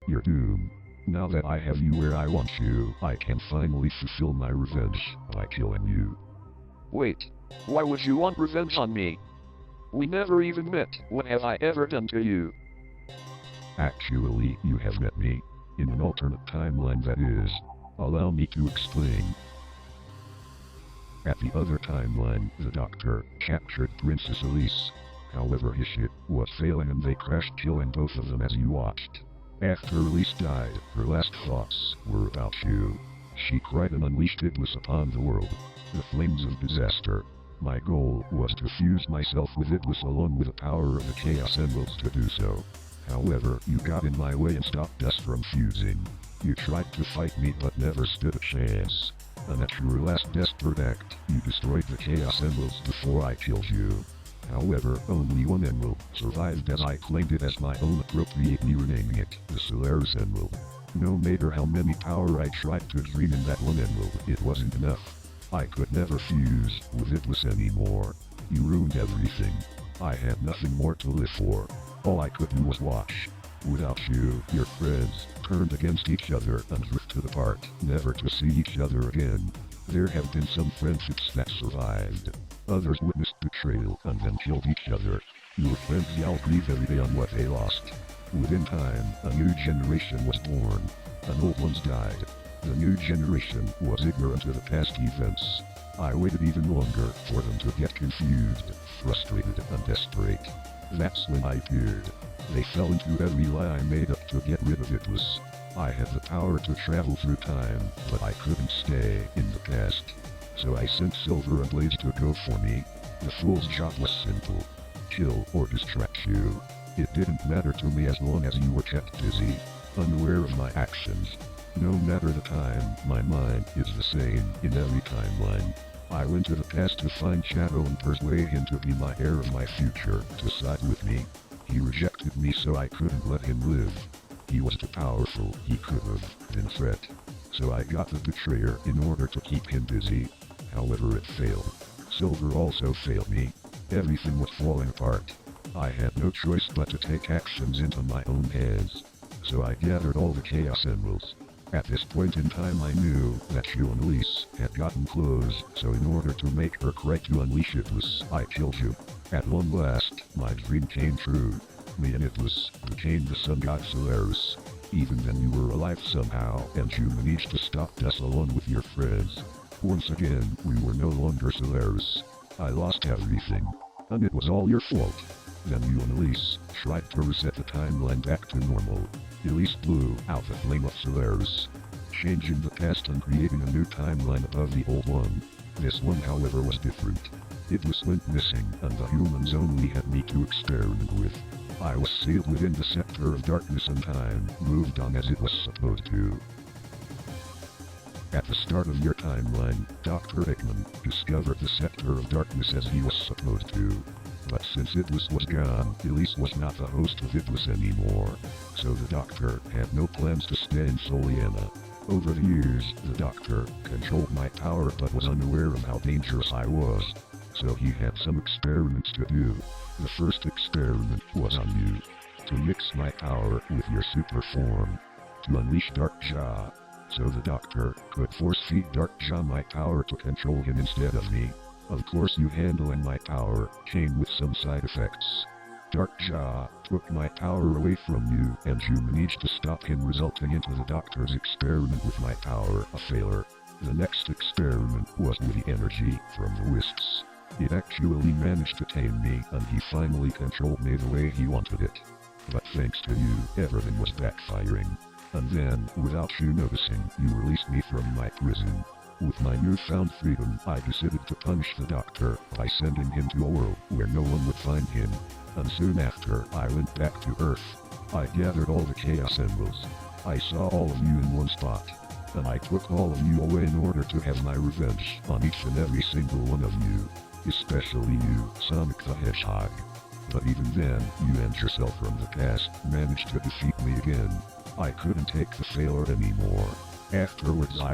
You're doomed. Now that I have you where I want you, I can finally fulfill my revenge by killing you. Wait, why would you want revenge on me? We never even met. What have I ever done to you? Actually, you have met me. In an alternate timeline, that is. Allow me to explain. At the other timeline, the Doctor captured Princess Elise. However, his ship was failing and they crashed, killing both of them as you watched. After Elise died, her last thoughts were about you. She cried and unleashed Iblis upon the world. The flames of disaster. My goal was to fuse myself with Iblis along with the power of the Chaos Emeralds to do so. However, you got in my way and stopped us from fusing. You tried to fight me but never stood a chance. And at your last desperate act, you destroyed the Chaos Emeralds before I killed you. However, only one emerald survived as I claimed it as my own, appropriately renaming it the Solaris Emerald. No matter how many power I tried to dream in that one emerald, it wasn't enough. I could never fuse with Iblis anymore. You ruined everything. I had nothing more to live for. All I could do was watch. Without you, your friends turned against each other and drifted apart, never to see each other again. There have been some friendships that survived. Others witnessed betrayal and then killed each other. Your friends yelled grieve every day on what they lost. Within time, a new generation was born, and old ones died. The new generation was ignorant of the past events. I waited even longer for them to get confused, frustrated, and desperate. That's when I appeared. They fell into every lie I made up to get rid of Iblis. I had the power to travel through time, but I couldn't stay in the past. So I sent Silver and Blaze to go for me. The fool's job was simple. Kill or distract you. It didn't matter to me as long as you were kept busy, unaware of my actions. No matter the time, my mind is the same in every timeline. I went to the past to find Shadow and persuade him to be my heir of my future, to side with me. He rejected me, so I couldn't let him live. He was too powerful, he could have been a threat. So I got the betrayer in order to keep him busy. However, it failed. Silver also failed me. Everything was falling apart. I had no choice but to take actions into my own hands. So I gathered all the Chaos Emeralds. At this point in time I knew that you and Elise had gotten close, so in order to make her cry to unleash Iblis, I killed you. At long last, my dream came true. Me and Iblis became the sun god Solaris. Even then you were alive somehow, and you managed to stop us along with your friends. Once again, we were no longer Solaris. I lost everything. And it was all your fault. Then you and Elise tried to reset the timeline back to normal. Elise blew out the flame of Solaris, changing the past and creating a new timeline above the old one. This one, however, was different. Iblis went missing, and the humans only had me to experiment with. I was sealed within the sector of darkness, and time moved on as it was supposed to. At the start of your timeline, Dr. Eggman discovered the sector of darkness as he was supposed to. But since Iblis was gone, Elise was not the host of Iblis anymore. So the Doctor had no plans to stay in Soliana. Over the years, the Doctor controlled my power but was unaware of how dangerous I was. So he had some experiments to do. The first experiment was on you. To mix my power with your super form. To unleash Dark Jaw. So the Doctor could force-feed Dark Jaw my power to control him instead of me. Of course, you handling my power came with some side effects. Dark Jaw took my power away from you, and you managed to stop him, resulting into the Doctor's experiment with my power a failure. The next experiment was with the energy from the Wisps. It actually managed to tame me, and he finally controlled me the way he wanted it. But thanks to you, everything was backfiring. And then, without you noticing, you released me from my prison. With my newfound freedom, I decided to punish the Doctor by sending him to a world where no one would find him. And soon after, I went back to Earth. I gathered all the Chaos Emeralds. I saw all of you in one spot. And I took all of you away in order to have my revenge on each and every single one of you. Especially you, Sonic the Hedgehog. But even then, you and yourself from the past managed to defeat me again. I couldn't take the failure anymore. Afterwards I